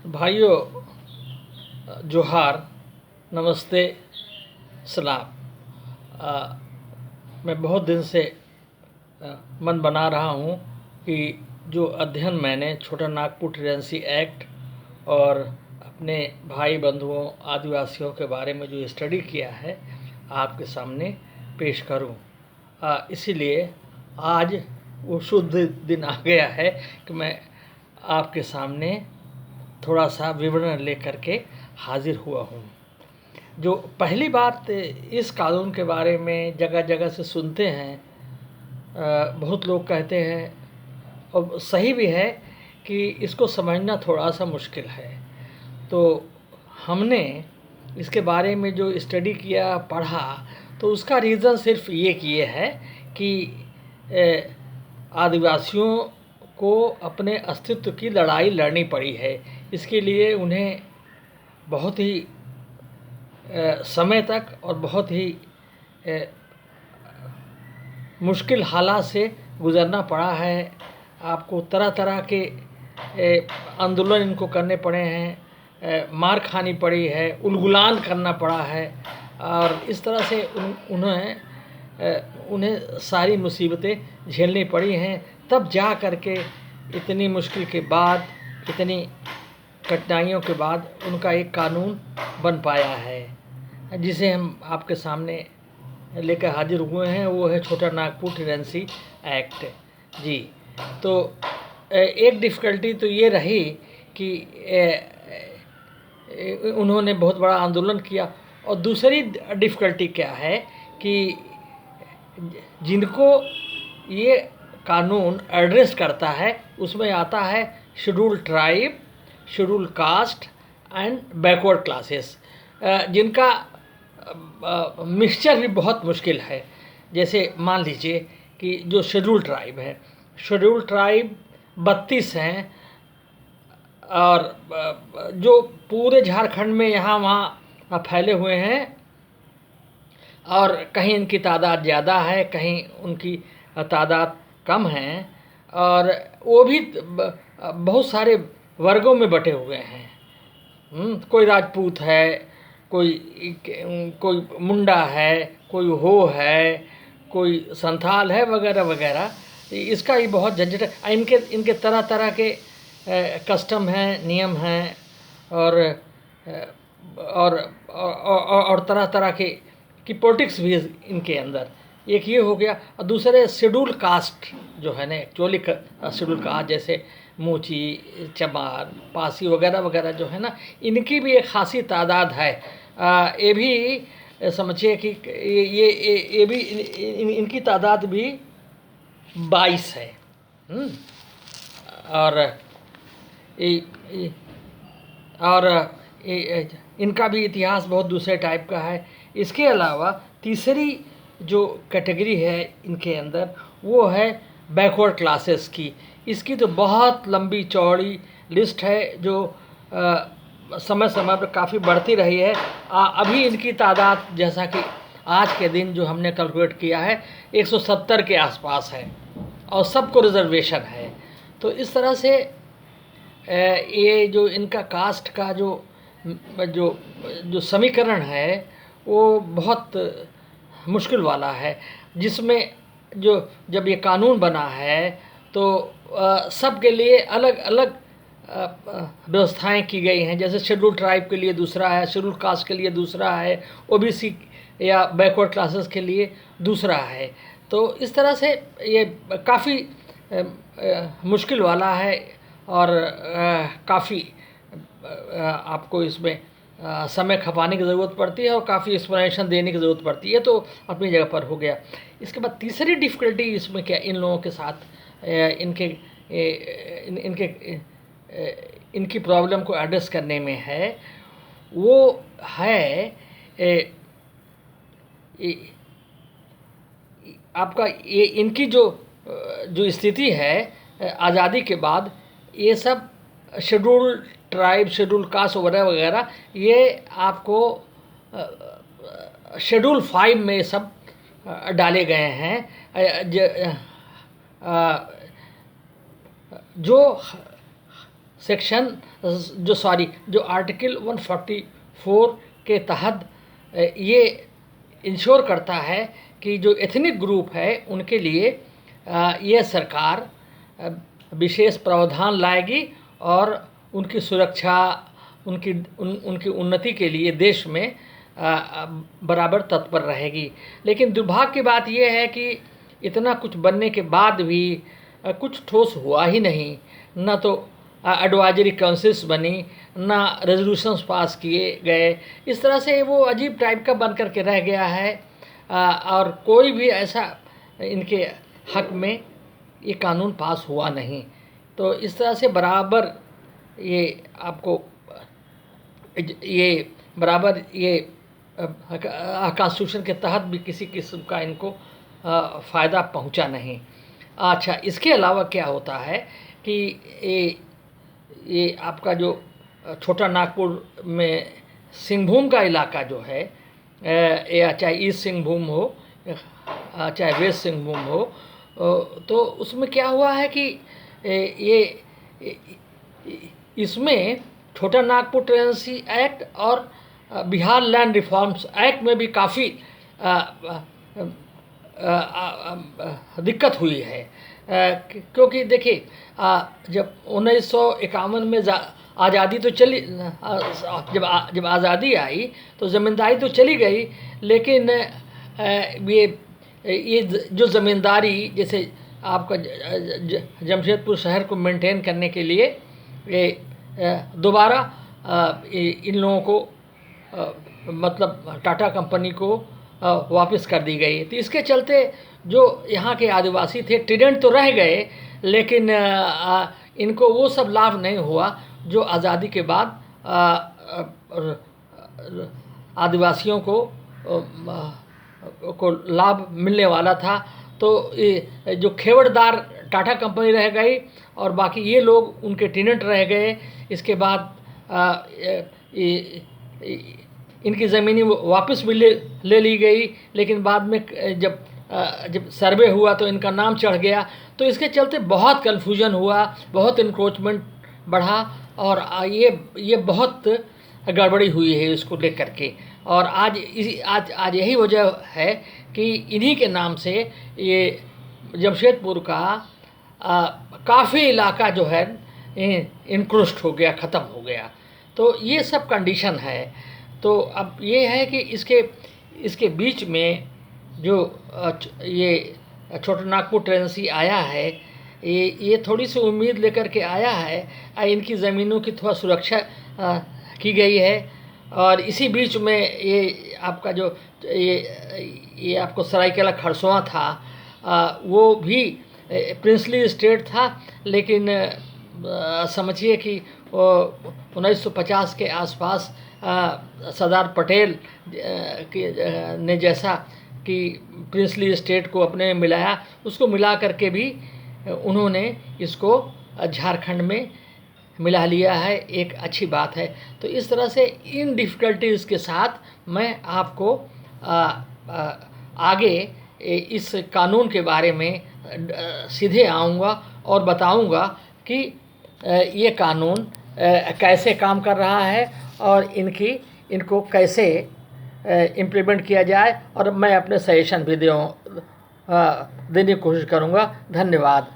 भाइयों, जोहार, नमस्ते, सलाम। अ, मैं बहुत दिन से मन बना रहा हूँ कि जो अध्ययन मैंने छोटा नागपुर टेनेंसी एक्ट और अपने भाई बंधुओं आदिवासियों के बारे में जो स्टडी किया है आपके सामने पेश करूँ। इसीलिए आज वो शुद्ध दिन आ गया है कि मैं आपके सामने थोड़ा सा विवरण लेकर के हाजिर हुआ हूँ। जो पहली बात इस कानून के बारे में जगह जगह से सुनते हैं, बहुत लोग कहते हैं और सही भी है कि इसको समझना थोड़ा सा मुश्किल है। तो हमने इसके बारे में जो स्टडी किया, पढ़ा, तो उसका रीज़न सिर्फ ये है कि आदिवासियों को अपने अस्तित्व की लड़ाई लड़नी पड़ी है। इसके लिए उन्हें बहुत ही समय तक और बहुत ही मुश्किल हालात से गुज़रना पड़ा है। आपको तरह तरह के आंदोलन इनको करने पड़े हैं, मार खानी पड़ी है, उलगुलान करना पड़ा है और इस तरह से उन्हें सारी मुसीबतें झेलनी पड़ी हैं। तब जा कर के इतनी मुश्किल के बाद, इतनी कठिनाइयों के बाद उनका एक कानून बन पाया है जिसे हम आपके सामने लेकर हाजिर हुए हैं। वो है छोटा नागपुर टेनेंसी एक्ट जी। तो एक डिफ़िकल्टी तो ये रही कि उन्होंने बहुत बड़ा आंदोलन किया, और दूसरी डिफ़िकल्टी क्या है कि जिनको ये कानून एड्रेस करता है उसमें आता है schedule tribe, schedule caste and backward classes, जिनका मिक्सचर भी बहुत मुश्किल है। जैसे मान लीजिए कि जो शेड्यूल ट्राइब है, शेड्यूल ट्राइब 32 हैं और जो पूरे झारखंड में यहाँ वहाँ फैले हुए हैं, और कहीं इनकी तादाद ज़्यादा है, कहीं उनकी तादाद कम है, और वो भी बहुत सारे वर्गों में बटे हुए हैं। कोई राजपूत है, कोई मुंडा है, कोई हो है, कोई संथाल है, वगैरह वगैरह। इसका ही बहुत झंझट है। इनके तरह तरह के कस्टम हैं, नियम हैं, और तरह तरह की पॉलिटिक्स भी है इनके अंदर। एक ये हो गया, और दूसरे शेड्यूल कास्ट जो है ना, एक्चुअली शेड्यूल कास्ट जैसे मूची, चमार, पासी वगैरह वगैरह जो है ना, इनकी भी एक खासी तादाद है। ये भी समझिए कि ये भी इनकी तादाद भी 22 है। और इनका भी इतिहास बहुत दूसरे टाइप का है। इसके अलावा तीसरी जो कैटेगरी है इनके अंदर, वो है बैकवर्ड क्लासेस की। इसकी तो बहुत लंबी चौड़ी लिस्ट है जो समय समय पर काफ़ी बढ़ती रही है। अभी इनकी तादाद, जैसा कि आज के दिन जो हमने कैलकुलेट किया है, 170 के आसपास है, और सबको रिजर्वेशन है। तो इस तरह से ये जो इनका कास्ट का जो समीकरण है वो बहुत मुश्किल वाला है, जिसमें जब ये कानून बना है तो सब के लिए अलग अलग व्यवस्थाएं की गई हैं। जैसे शेड्यूल ट्राइब के लिए दूसरा है, शेड्यूल कास्ट के लिए दूसरा है, ओबीसी या बैकवर्ड क्लासेस के लिए दूसरा है। तो इस तरह से ये काफ़ी मुश्किल वाला है, और काफ़ी आपको इसमें समय खपाने की ज़रूरत पड़ती है और काफ़ी एक्सप्लेनेशन देने की ज़रूरत पड़ती है। तो अपनी जगह पर हो गया। इसके बाद तीसरी डिफ़िकल्टी इसमें क्या इन लोगों के साथ इनकी प्रॉब्लम को एड्रेस करने में है, वो है आपका ये इनकी जो स्थिति है आज़ादी के बाद, ये सब शेड्यूल ट्राइब, शेड्यूल कास्ट वगैरह वगैरह, ये आपको शेड्यूल 5 में सब डाले गए हैं। जो सेक्शन जो आर्टिकल 144 के तहत ये इंश्योर करता है कि जो एथनिक ग्रुप है उनके लिए ये सरकार विशेष प्रावधान लाएगी और उनकी सुरक्षा, उनकी उन्नति के लिए देश में बराबर तत्पर रहेगी। लेकिन दुर्भाग्य की बात यह है कि इतना कुछ बनने के बाद भी कुछ ठोस हुआ ही नहीं। न तो एडवाइजरी काउंसिल्स बनी, ना रेजोल्यूशंस पास किए गए। इस तरह से वो अजीब टाइप का बन कर के रह गया है और कोई भी ऐसा इनके हक में ये कानून पास हुआ नहीं। तो इस तरह से बराबर ये आपको ये बराबर ये कॉन्स्टिट्यूशन के तहत भी किसी किस्म का इनको फ़ायदा पहुंचा नहीं। अच्छा, इसके अलावा क्या होता है कि ये आपका जो छोटा नागपुर में सिंहभूम का इलाका जो है, या चाहे ईस्ट सिंहभूम हो चाहे वेस्ट सिंहभूम हो, तो उसमें क्या हुआ है कि ये इसमें छोटा नागपुर टेनेंसी एक्ट और बिहार लैंड रिफॉर्म्स एक्ट में भी काफ़ी दिक्कत हुई है। क्योंकि देखिए, जब 1951 में आज़ादी तो चली, जब आज़ादी आई तो ज़मींदारी तो चली गई, लेकिन ये जो ज़मींदारी, जैसे आपका जमशेदपुर शहर को मेंटेन करने के लिए ये दोबारा इन लोगों को मतलब टाटा कंपनी को वापस कर दी गई। तो इसके चलते जो यहाँ के आदिवासी थे टिडेंट तो रह गए, लेकिन इनको वो सब लाभ नहीं हुआ जो आज़ादी के बाद आदिवासियों को लाभ मिलने वाला था। तो ये जो खेवड़दार टाटा कंपनी रह गई और बाकी ये लोग उनके टेनेंट रह गए। इसके बाद इनकी ज़मीनें वापस भी ले ली गई, लेकिन बाद में जब सर्वे हुआ तो इनका नाम चढ़ गया। तो इसके चलते बहुत कन्फ्यूजन हुआ, बहुत इंक्रोचमेंट बढ़ा और ये बहुत गड़बड़ी हुई है इसको लेकर के। और आज यही वजह है कि इन्हीं के नाम से ये जमशेदपुर का काफ़ी इलाका जो है इंक्रोस्ट हो गया, ख़त्म हो गया। तो ये सब कंडीशन है। तो अब ये है कि इसके बीच में जो ये छोटा नागपुर टेनेंसी आया है, ये थोड़ी सी उम्मीद लेकर के आया है। इनकी ज़मीनों की थोड़ा सुरक्षा की गई है और इसी बीच में ये आपका जो ये आपको सरायकेला खरसवां था, वो भी प्रिंसली स्टेट था, लेकिन समझिए कि 1950 के आसपास सरदार पटेल ने जैसा कि प्रिंसली स्टेट को अपने में मिलाया, उसको मिला करके भी उन्होंने इसको झारखंड में मिला लिया है। एक अच्छी बात है। तो इस तरह से इन डिफ़िकल्टीज़ के साथ मैं आपको आगे इस कानून के बारे में सीधे आऊँगा और बताऊँगा कि ये कानून कैसे काम कर रहा है और इनको कैसे इम्प्लीमेंट किया जाए, और मैं अपने सजेशन भी देने की कोशिश करूँगा। धन्यवाद।